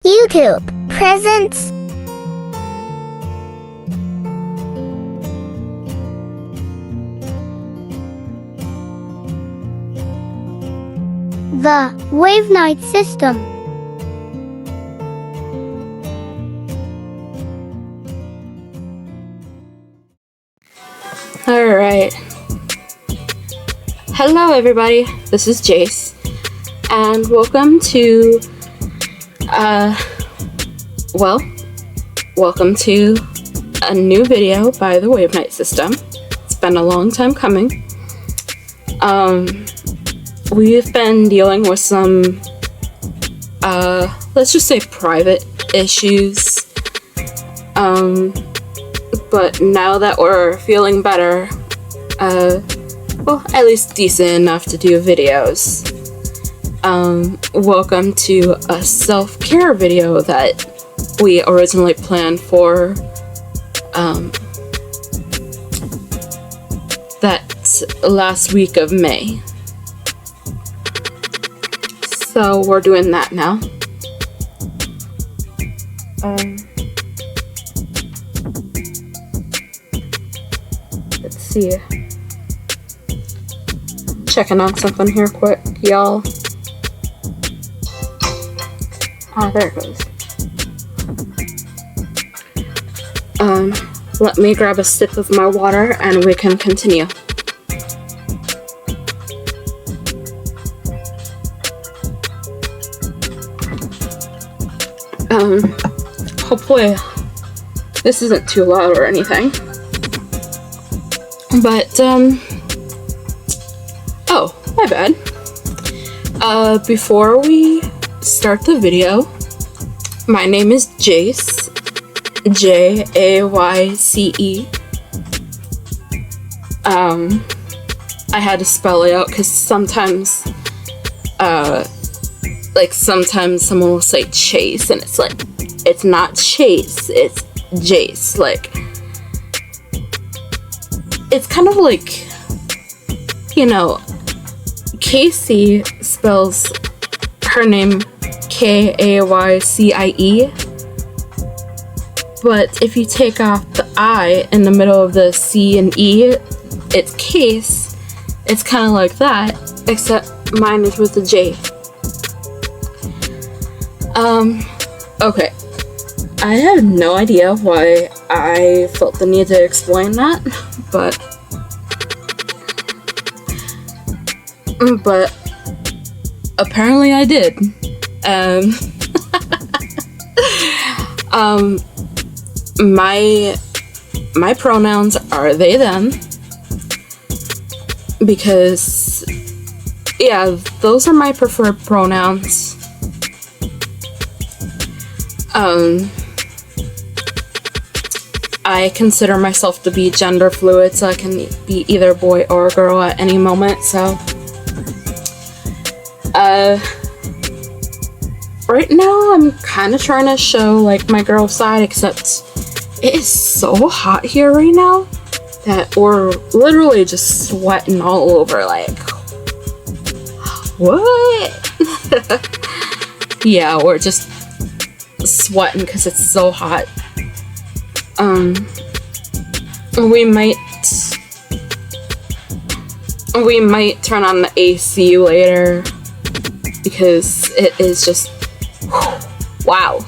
YouTube presents the Wave Night System. Alright. Hello everybody, this is Jayce, and welcome to, welcome to a new video by the Wave Night System. It's been a long time coming. We've been dealing with some, let's just say private issues, but now that we're feeling better, well, at least decent enough to do videos, welcome to a self-care video that we originally planned for, that last week of May. So we're doing that now. Let's see. Checking on something here quick, y'all. Ah, there it goes. Let me grab a sip of my water and we can continue. Hopefully this isn't too loud or anything. But, oh, my bad. Before we start the video, my name is Jayce, Jayce. I had to spell it out because sometimes, sometimes someone will say Chase, and it's like, it's not Chase, it's Jayce. Like, it's kind of like, you know, Casey spells her name Kaycie, but if you take off the I in the middle of the C and E, it's Case. It's kind of like that, except mine is with the J. Okay. I have no idea why I felt the need to explain that, but apparently I did. My pronouns are they, them, because, yeah, those are my preferred pronouns. I consider myself to be gender fluid, so I can be either boy or girl at any moment, so right now I'm kind of trying to show like my girl side, except it is so hot here right now that we're literally just sweating all over, like, what? Yeah, we're just sweating because it's so hot. We might turn on the AC later because it is just, wow.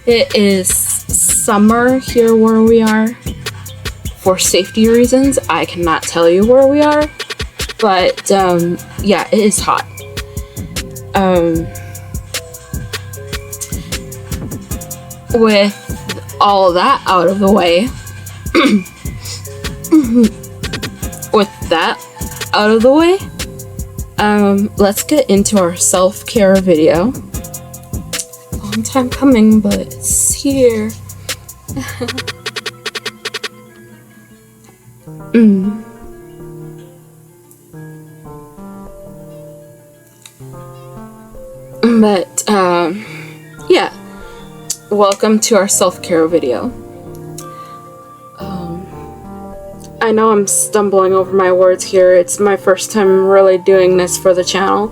It is summer here where we are. For safety reasons, I cannot tell you where we are, but yeah, it is hot. With all of that out of the way, let's get into our self-care video. Long time coming, but it's here. But yeah, welcome to our self-care video. I know I'm stumbling over my words here. It's my first time really doing this for the channel.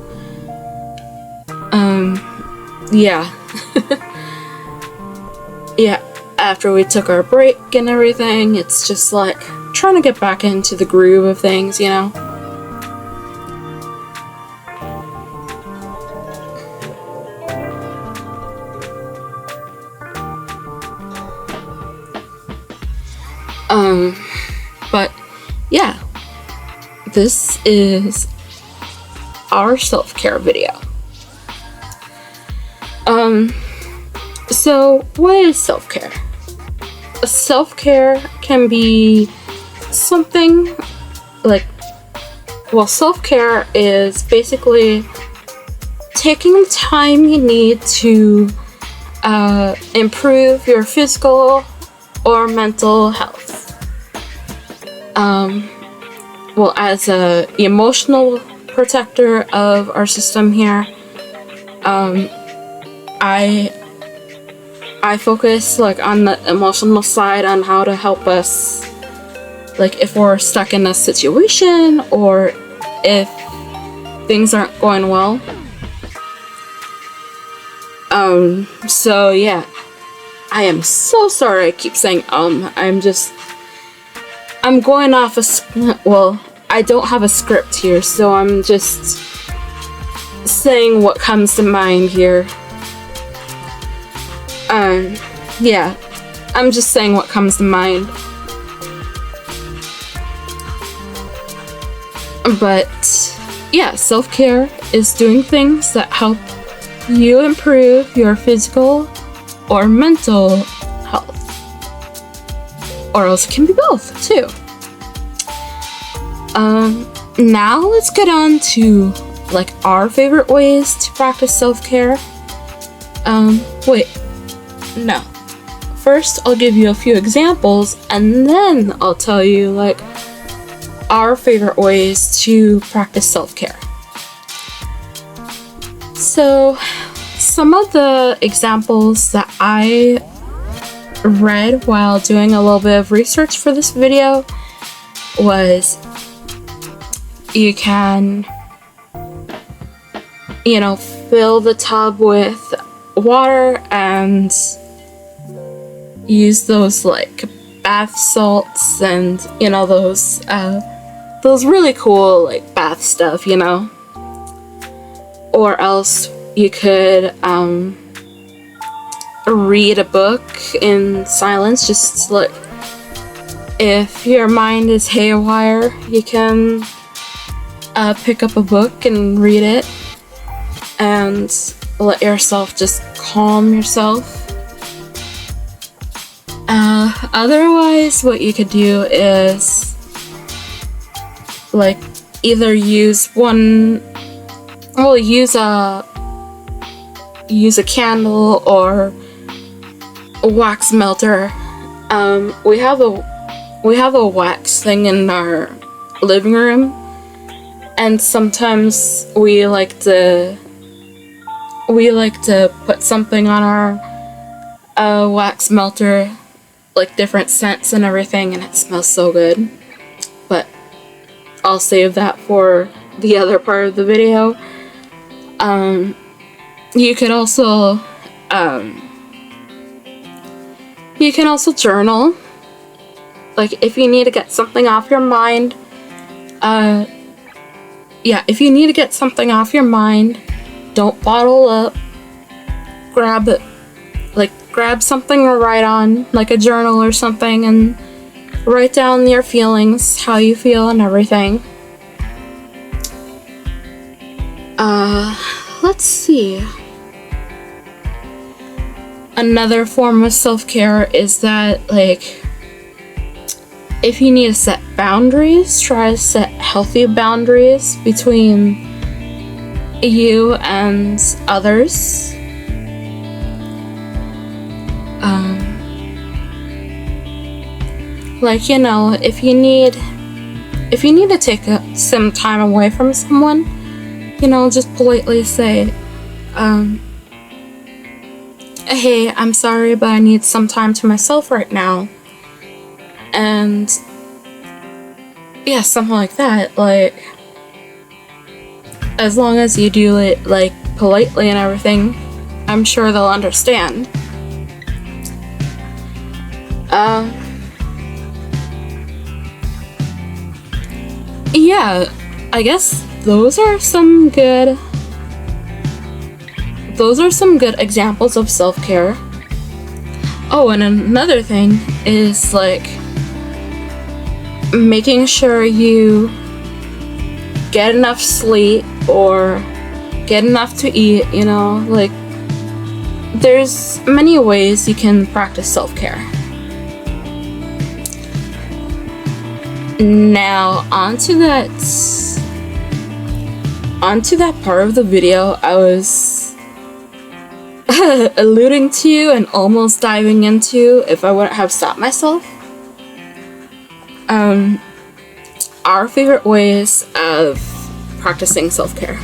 Yeah. yeah, after we took our break and everything, it's just like trying to get back into the groove of things, you know? But yeah, this is our self-care video. So what is self-care? Self-care can be something like, well, self-care is basically taking the time you need to improve your physical or mental health. Well, as a emotional protector of our system here, I focus like on the emotional side, on how to help us, like if we're stuck in a situation or if things aren't going well. So yeah, I am so sorry I keep saying I'm going off well, I don't have a script here, so I'm just saying what comes to mind here. Yeah, I'm just saying what comes to mind. But yeah, self-care is doing things that help you improve your physical or mental health. Or else it can be both, too. Now let's get on to, like, our favorite ways to practice self-care. Wait. No. First, I'll give you a few examples, and then I'll tell you, like, our favorite ways to practice self-care. So, some of the examples that I read while doing a little bit of research for this video was you can, you know, fill the tub with water and use those like bath salts and, you know, those really cool like bath stuff, you know. Or else you could read a book in silence. Just like, if your mind is haywire, you can pick up a book and read it and let yourself just calm yourself. Otherwise, what you could do is like either use a candle or a wax melter. We have a wax thing in our living room, and sometimes we like to put something on our wax melter, like different scents and everything, and it smells so good. But I'll save that for the other part of the video. You can also journal. Like, if you need to get something off your mind, if you need to get something off your mind, don't bottle up. Grab something to write on, like a journal or something, and write down your feelings, how you feel and everything. Let's see. Another form of self-care is that, like, if you need to set boundaries, try to set healthy boundaries between you and others. Like, you know, if you need to take some time away from someone, you know, just politely say, hey, I'm sorry, but I need some time to myself right now. And yeah, something like that. Like, as long as you do it like politely and everything, I'm sure they'll understand. Yeah, I guess those are some good examples of self-care. Oh, and another thing is like making sure you get enough sleep or get enough to eat, you know, like there's many ways you can practice self-care. Now, onto that part of the video I was alluding to and almost diving into if I wouldn't have stopped myself. Our favorite ways of practicing self-care.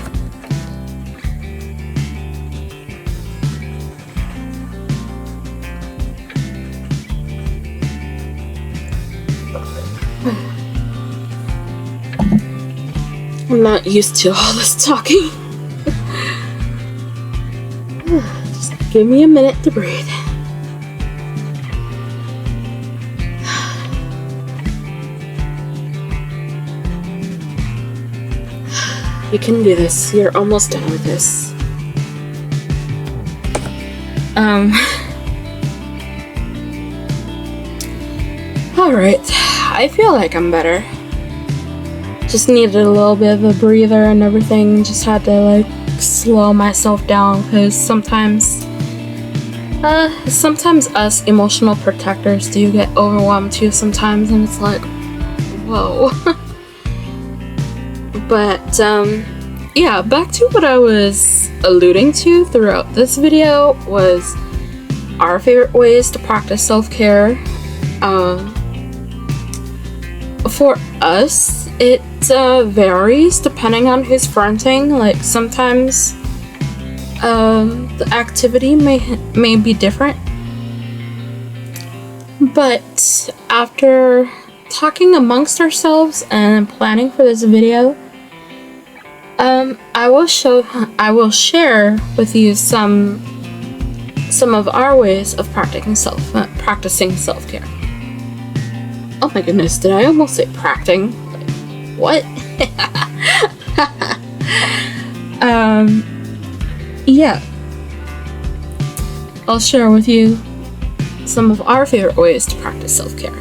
I'm not used to all this talking. Just give me a minute to breathe. You can do this. You're almost done with this. Alright. I feel like I'm better. Just needed a little bit of a breather and everything. Just had to like slow myself down because sometimes us emotional protectors do get overwhelmed too sometimes, and it's like, whoa. But yeah, back to what I was alluding to throughout this video was our favorite ways to practice self-care. For us, it varies depending on who's fronting. Like sometimes the activity may be different, but after talking amongst ourselves and planning for this video, I will share with you some of our ways of practicing self-care. Oh my goodness, did I almost say practicing? What? Yeah. I'll share with you some of our favorite ways to practice self-care.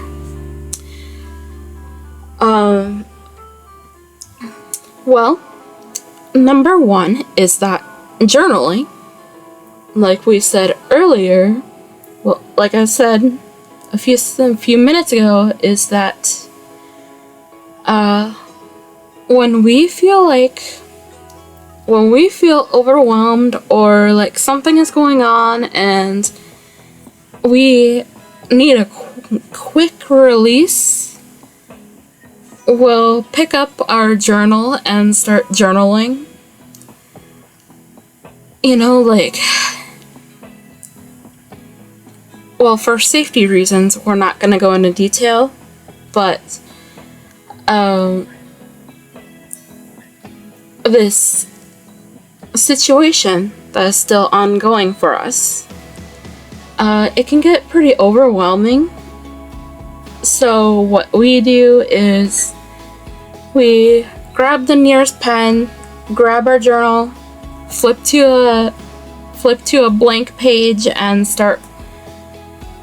Well, number one is that journaling, like we said earlier, well, like I said a few minutes ago, is that when we feel overwhelmed or like something is going on and we need a quick release, we'll pick up our journal and start journaling. You know, like, well, for safety reasons, we're not going to go into detail, but this situation that is still ongoing for us, it can get pretty overwhelming. So what we do is we grab the nearest pen, grab our journal, flip to a blank page and start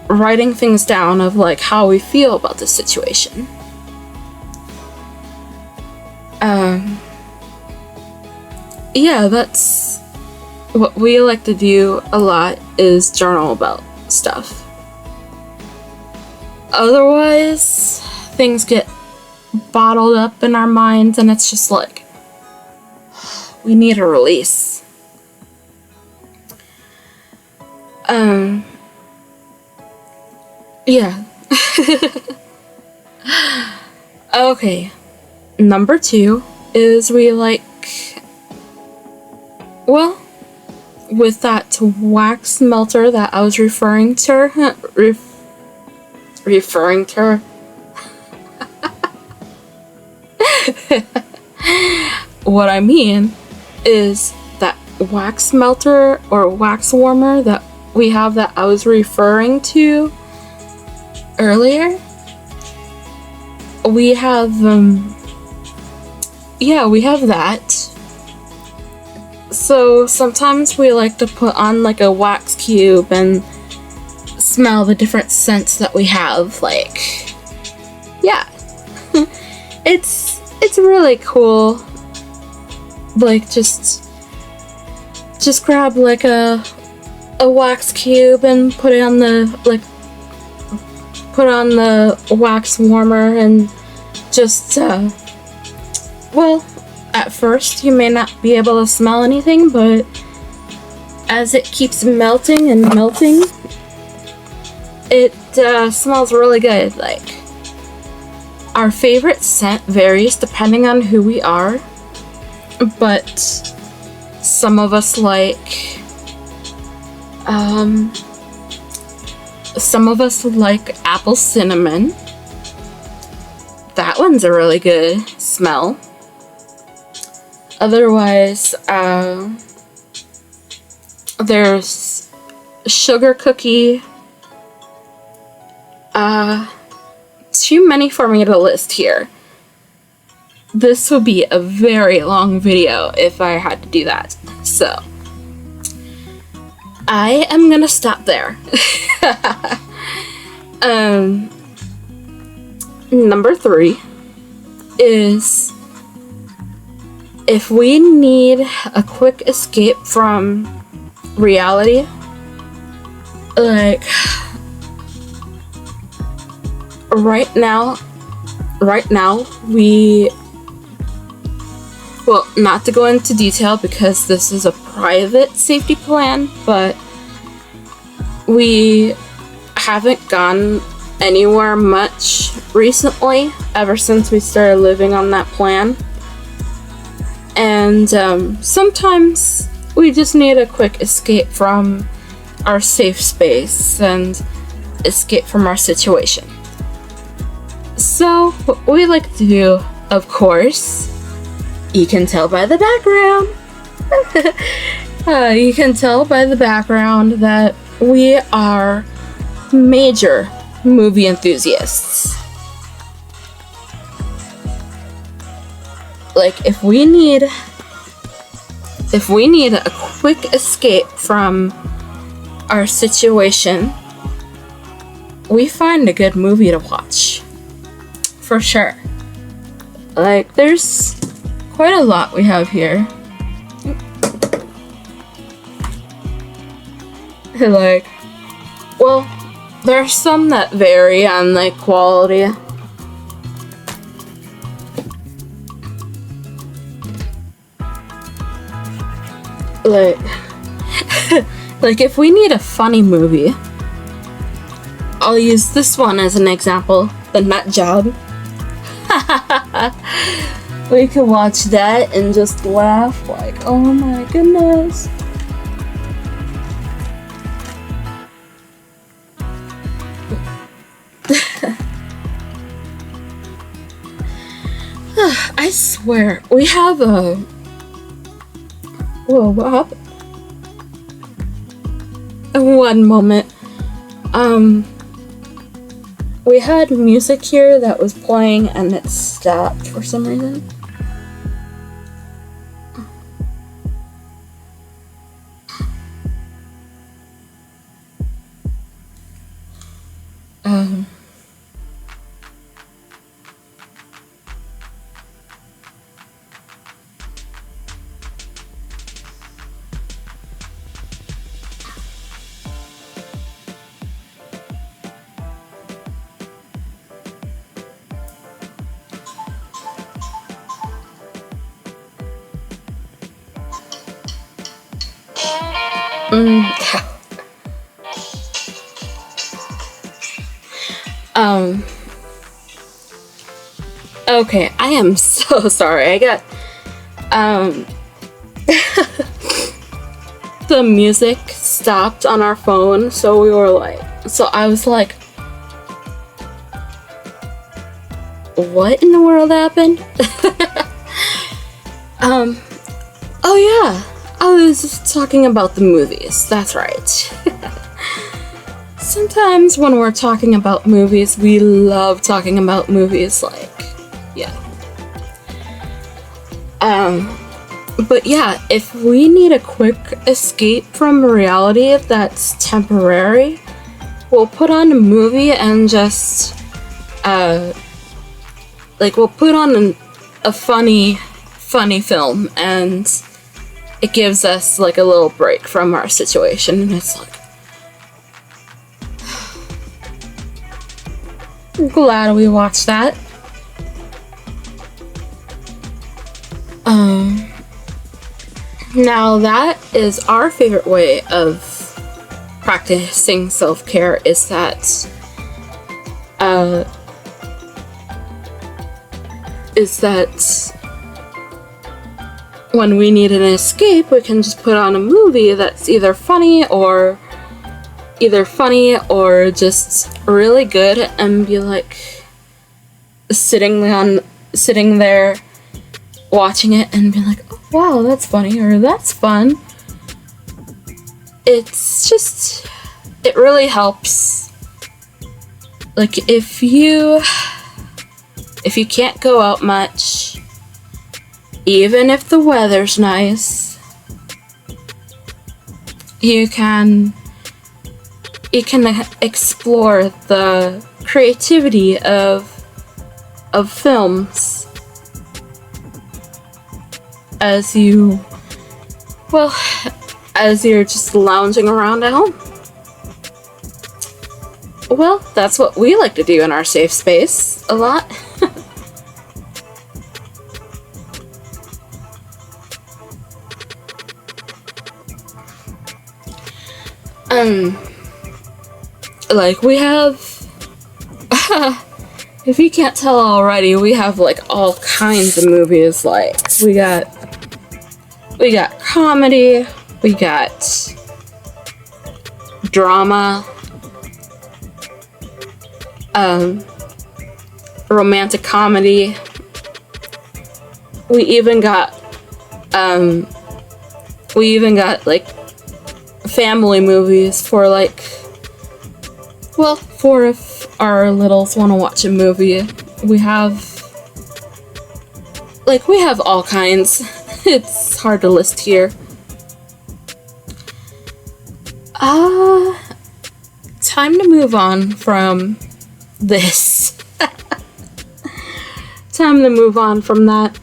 writing things down of like how we feel about the situation. Yeah, that's what we like to do a lot, is journal about stuff. Otherwise, things get bottled up in our minds and it's just like, we need a release. Yeah. Okay. Number two is we like, well, with that wax melter that I was referring to, what I mean is that wax melter or wax warmer that we have that I was referring to earlier, we have, yeah, we have that. So sometimes we like to put on like a wax cube and smell the different scents that we have. Like, yeah, it's really cool. Like, just grab like a wax cube and put it on the wax warmer and just well, at first you may not be able to smell anything, but as it keeps melting and melting, it smells really good. Like, our favorite scent varies depending on who we are, but some of us like apple cinnamon. That one's a really good smell. Otherwise, there's sugar cookie. Too many for me to list here. This would be a very long video if I had to do that. So, I am gonna stop there. Number 3 is, if we need a quick escape from reality, like right now, well, not to go into detail because this is a private safety plan, but we haven't gone anywhere much recently, ever since we started living on that plan. And sometimes we just need a quick escape from our safe space and escape from our situation. So, what we like to do, of course, you can tell by the background. You can tell by the background that we are major movie enthusiasts. Like, if we need a quick escape from our situation, we find a good movie to watch. For sure. Like, there's quite a lot we have here. Like, well, there are some that vary on like quality. Like, like if we need a funny movie, I'll use this one as an example, The Nut Job. We could watch that and just laugh like, oh my goodness. I swear, we have a... Whoa, what happened? One moment. We had music here that was playing and it stopped for some reason. Okay, I am so sorry. I got, the music stopped on our phone, so I was like, what in the world happened? Oh yeah, I was talking about the movies, that's right. sometimes when we're talking about movies, we love talking about movies, like, yeah. But yeah, if we need a quick escape from reality that's temporary, we'll put on a movie and just, we'll put on a funny film, and it gives us, like, a little break from our situation, and it's like, I'm glad we watched that. Now that is our favorite way of practicing self-care, is that when we need an escape, we can just put on a movie that's either funny or just really good, and be like sitting there watching it and be like, oh, wow, that's funny, or that's fun. It's just, it really helps. Like, if you can't go out much, even if the weather's nice, you can explore the creativity of films as you're just lounging around at home. Well, that's what we like to do in our safe space a lot. Like, we have, if you can't tell already, we have, like, all kinds of movies. Like, we got comedy, we got drama, romantic comedy. We even got like family movies for, like, well, for if our littles want to watch a movie. We have all kinds. It's hard to list here. Time to move on from this. Time to move on from that.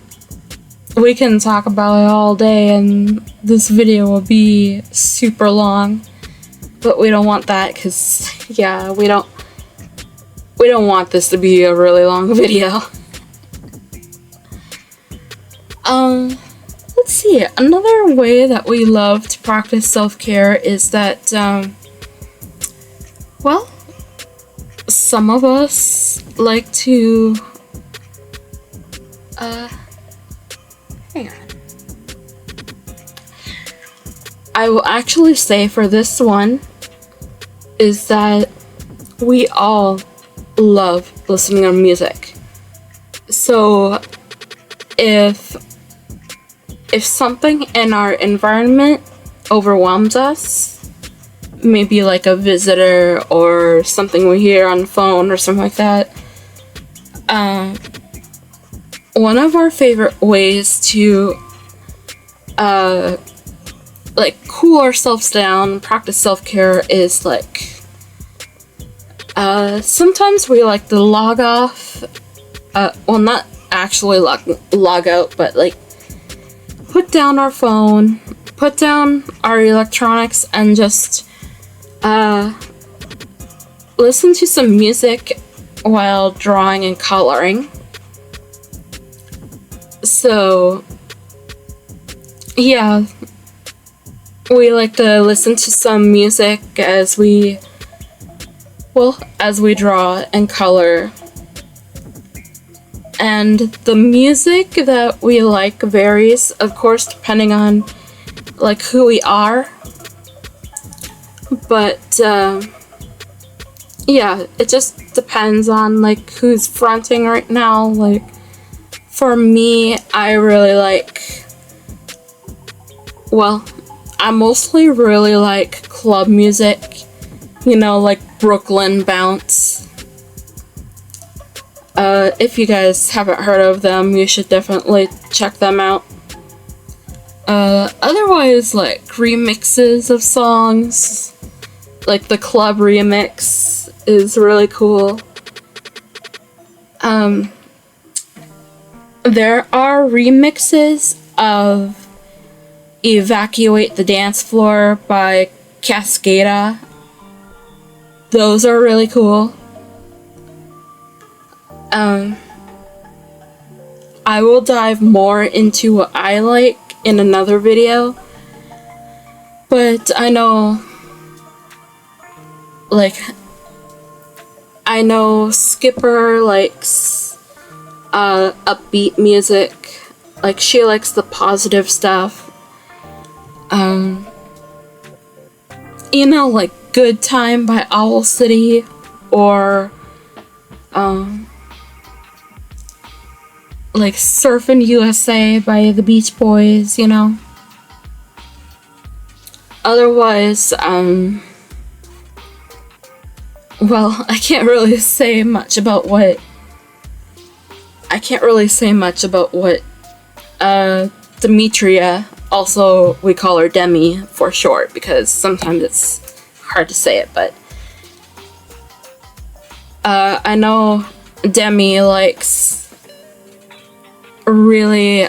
We can talk about it all day, and this video will be super long. But we don't want that, because, yeah, we don't want this to be a really long video. Let's see. Another way that we love to practice self-care is that, well, some of us like to, hang on. I will actually say for this one is that we all love listening to music. So if something in our environment overwhelms us, maybe like a visitor or something we hear on the phone or something like that, one of our favorite ways to like cool ourselves down, practice self-care is like sometimes we like to log off, well, not actually log out, but like put down our phone, put down our electronics, and just listen to some music while drawing and coloring. So yeah, we like to listen to some music as we draw and color. And the music that we like varies, of course, depending on like who we are. But yeah, it just depends on like who's fronting right now. Like for me, I really like, well, I mostly really like club music, you know, like Brooklyn Bounce. If you guys haven't heard of them, you should definitely check them out. Otherwise, like remixes of songs, like the club remix is really cool. There are remixes of Evacuate the Dance Floor by Cascada. Those are really cool. I will dive more into what I like in another video, but I know Skipper likes upbeat music, like she likes the positive stuff. You know, like Good Time by Owl City, or like Surfin' USA by the Beach Boys, you know. Otherwise, well, I can't really say much about what Demetria, also we call her Demi for short because sometimes it's hard to say it, but I know Demi likes really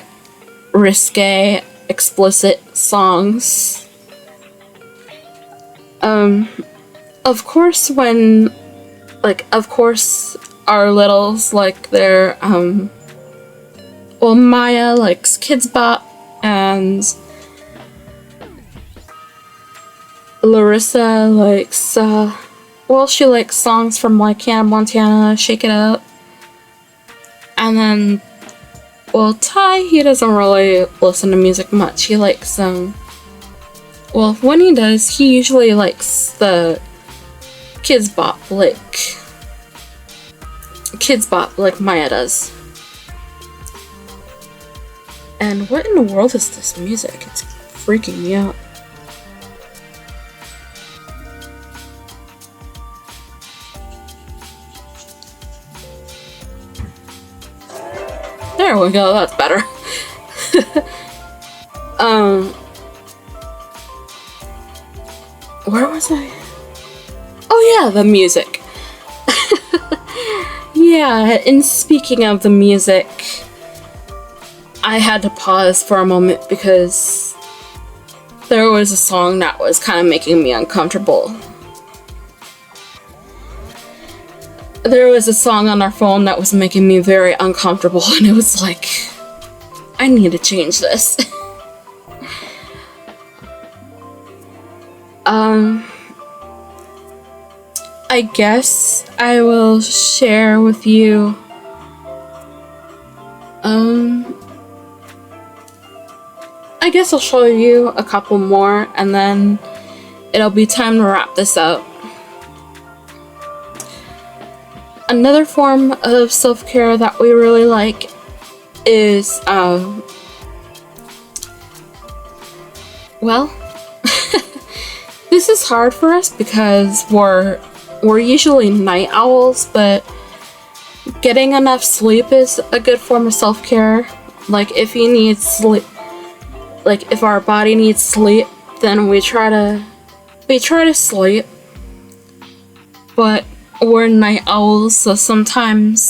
risque, explicit songs. Of course, our littles like their, well, Maya likes Kids Bop, and Larissa likes, she likes songs from like Hannah Montana, Shake It Up. And then, well, Ty, he doesn't really listen to music much. He likes, well, when he does, he usually likes the Kids Bop like Maya does. And what in the world is this music? It's freaking me out. There we go, that's better. Where was I? Oh yeah, the music. Yeah, and speaking of the music, I had to pause for a moment because there was a song that was kind of making me uncomfortable. There was a song on our phone that was making me very uncomfortable, and it was like, I need to change this. I guess I will share with you, I guess I'll show you a couple more, and then it'll be time to wrap this up. Another form of self-care that we really like is, well, this is hard for us because we're usually night owls, but getting enough sleep is a good form of self-care. Like, if you need sleep, like if our body needs sleep, then we try to sleep. But we're night owls, so sometimes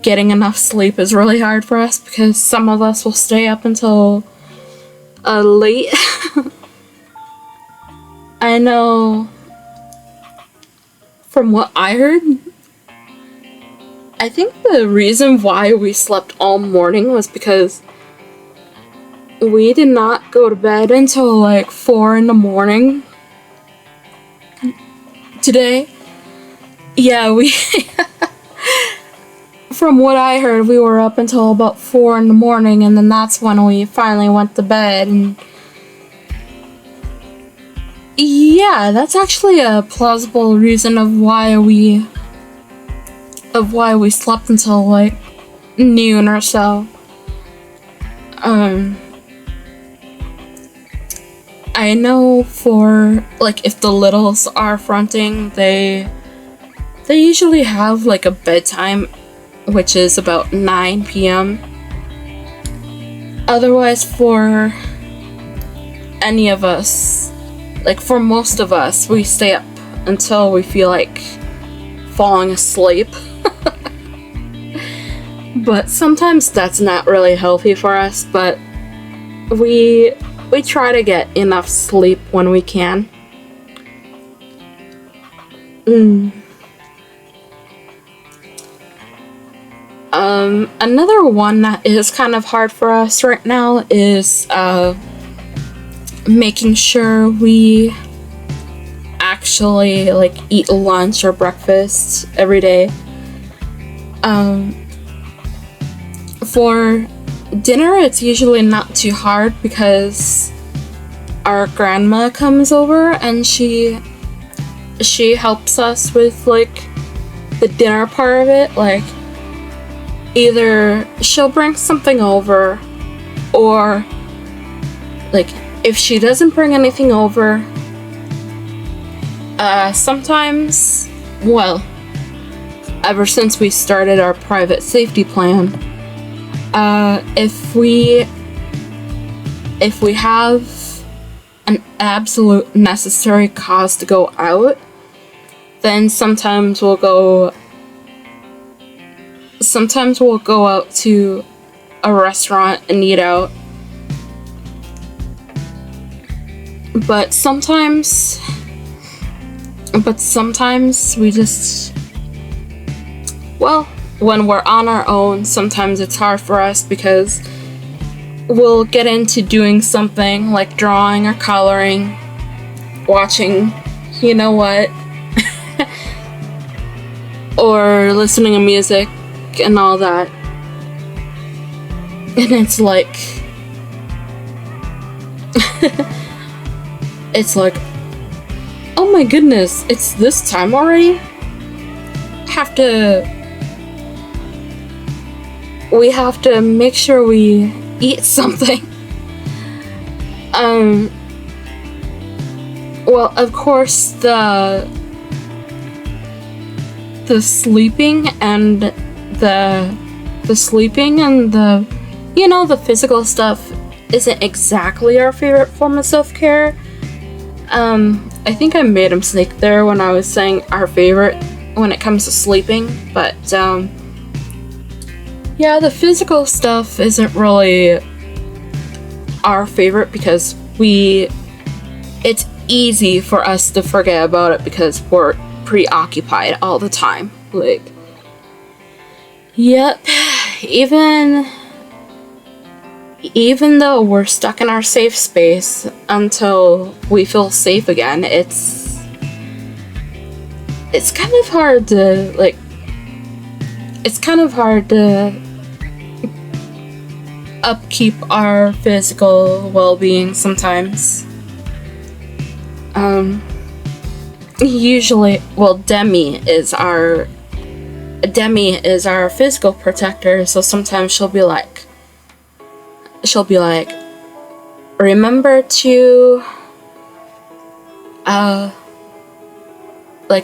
getting enough sleep is really hard for us because some of us will stay up until late. I know from what I heard, I think the reason why we slept all morning was because we did not go to bed until like 4 in the morning today. Yeah, from what I heard, we were up until about 4 in the morning, and then that's when we finally went to bed. And yeah, that's actually a plausible reason of why we slept until like noon or so. I I know for, like, if the littles are fronting, they usually have, like, a bedtime, which is about 9 p.m. Otherwise, for any of us, like, for most of us, we stay up until we feel like falling asleep. But sometimes that's not really healthy for us, but we try to get enough sleep when we can. Another one that is kind of hard for us right now is making sure we actually, like, eat lunch or breakfast every day. For dinner, it's usually not too hard because our grandma comes over and she helps us with, like, the dinner part of it. Like, either she'll bring something over, or, like, if she doesn't bring anything over, sometimes, well, ever since we started our private safety plan, if we have an absolute necessary cause to go out, then sometimes we'll go out to a restaurant and eat out. But sometimes we just, well, when we're on our own, sometimes it's hard for us because we'll get into doing something like drawing or coloring, watching you know what, or listening to music and all that. And it's like it's like, oh my goodness, it's this time already? We have to make sure we eat something. Well, of course, the sleeping and the you know, the physical stuff isn't exactly our favorite form of self-care. I think I made a mistake there when I was saying our favorite when it comes to sleeping, but yeah, the physical stuff isn't really our favorite because it's easy for us to forget about it because we're preoccupied all the time. Like, yep, even though we're stuck in our safe space until we feel safe again, it's kind of hard to upkeep our physical well-being sometimes. Usually, well, Demi is our physical protector, so sometimes she'll be like, remember to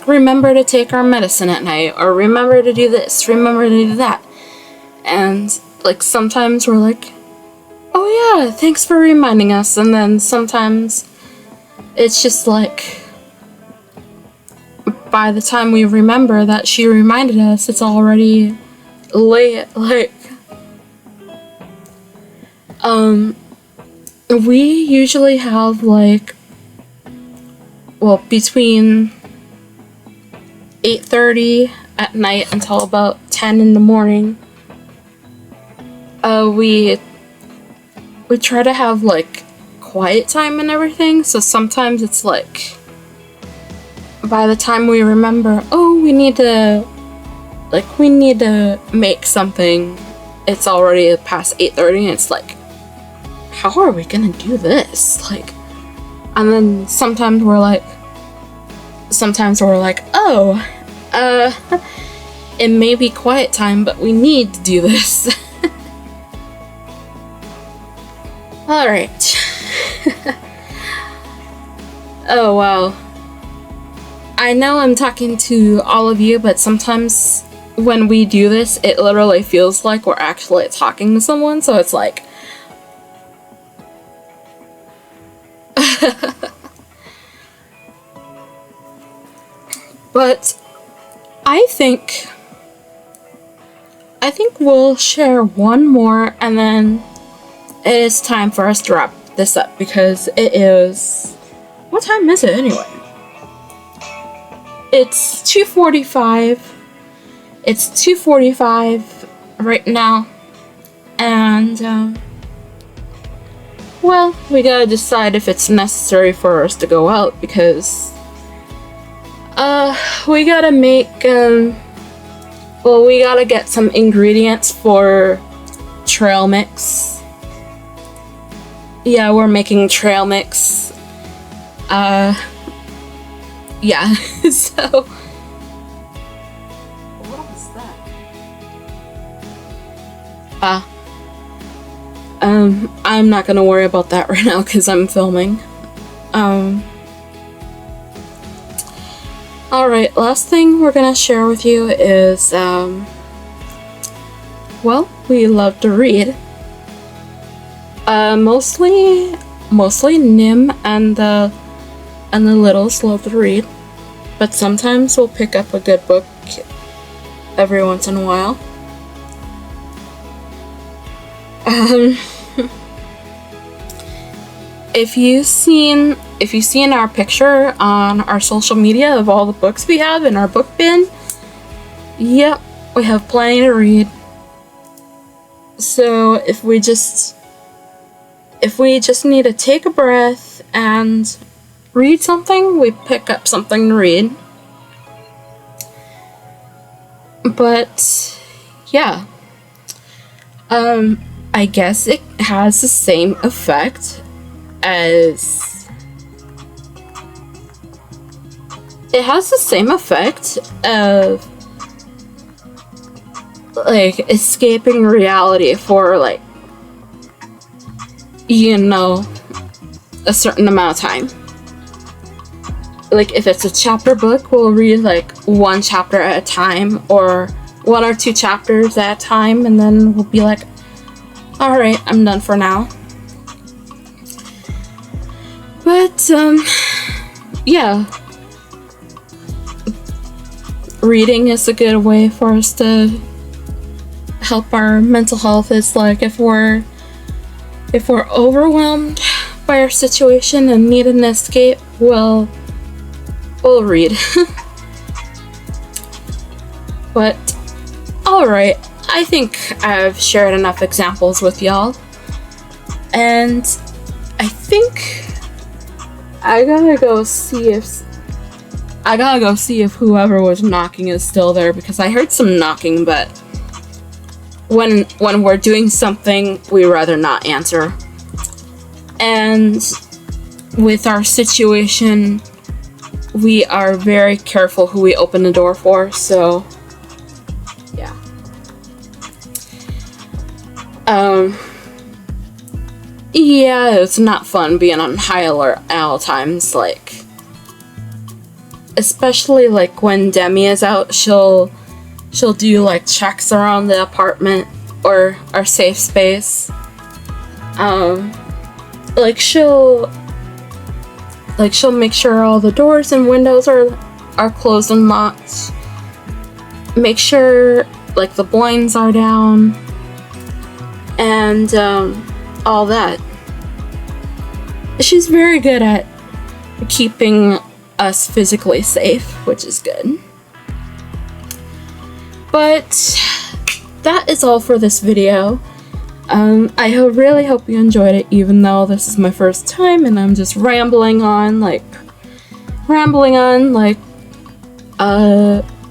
remember to take our medicine at night, or remember to do this, remember to do that. And, like, sometimes we're like, oh yeah, thanks for reminding us. And then sometimes it's just like, by the time we remember that she reminded us, it's already late. Like, we usually have, like, well, between 8:30 at night until about 10 in the morning, we try to have, like, quiet time and everything. So sometimes it's like, by the time we remember, oh, we need to make something, it's already past 8:30, and it's like, how are we gonna do this? Like, and then sometimes we're like, oh, it may be quiet time, but we need to do this. Alright. Oh, wow. I know I'm talking to all of you, but sometimes when we do this, it literally feels like we're actually talking to someone, so it's like... But I think we'll share one more, and then it is time for us to wrap this up, because it is... What time is it anyway? It's 2:45. It's 2:45 right now, and well, we gotta decide if it's necessary for us to go out, because we gotta make well, we gotta get some ingredients for trail mix. Yeah, we're making trail mix. Yeah, so... What was that? I'm not gonna worry about that right now because I'm filming. Alright, last thing we're gonna share with you is, well, we love to read. Mostly Nim and the littles love to read, but sometimes we'll pick up a good book every once in a while. If you've seen our picture on our social media of all the books we have in our book bin, yep, we have plenty to read. So if we just need to take a breath and read something, we pick up something to read. But yeah, I guess it has the same effect as of like escaping reality for, like, you know, a certain amount of time. Like, if it's a chapter book, we'll read like one chapter at a time, or one or two chapters at a time, and then we'll be like, alright, I'm done for now. But yeah, reading is a good way for us to help our mental health. It's like if we're overwhelmed by our situation and need an escape, we'll read. But alright, I think I've shared enough examples with y'all, and I think I gotta go see if whoever was knocking is still there, because I heard some knocking, but when we're doing something, we rather not answer. And with our situation, we are very careful who we open the door for, so yeah. Yeah, it's not fun being on high alert at all times, like, especially like when Demi is out, she'll do like checks around the apartment or our safe space. Like she'll make sure all the doors and windows are closed and locked. Make sure like the blinds are down and all that. She's very good at keeping us physically safe, which is good. But that is all for this video. I really hope you enjoyed it, even though this is my first time and I'm just rambling on like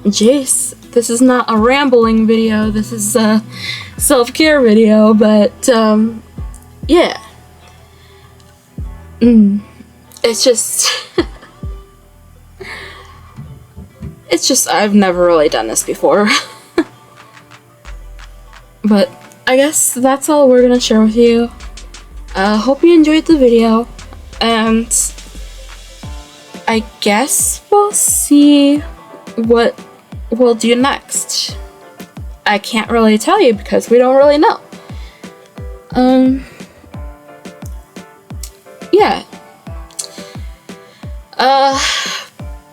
Jayce. This is not a rambling video, this is a self-care video, but yeah. It's just I've never really done this before. But I guess that's all we're gonna share with you. Hope you enjoyed the video, and I guess we'll see what we'll do next. I can't really tell you because we don't really know. Yeah.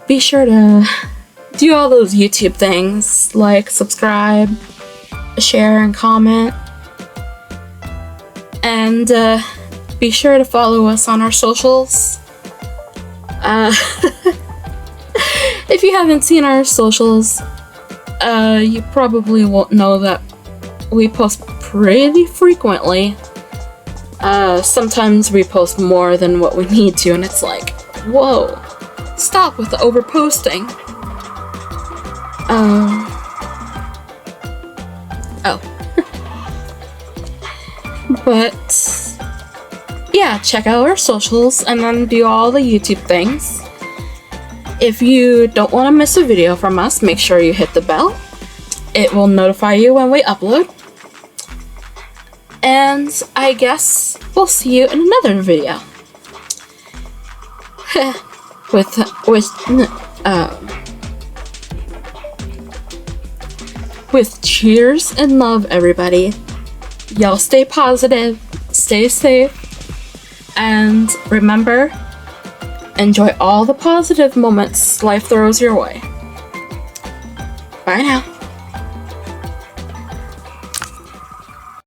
Be sure to do all those YouTube things, like subscribe, share, and comment. And be sure to follow us on our socials. If you haven't seen our socials, you probably won't know that we post pretty frequently. Sometimes we post more than what we need to, and it's like, whoa, stop with the overposting. But yeah, check out our socials and then do all the YouTube things. If you don't want to miss a video from us, make sure you hit the bell. It will notify you when we upload. And I guess we'll see you in another video. With cheers and love, everybody. Y'all stay positive, stay safe, and remember, enjoy all the positive moments life throws your way. Bye now.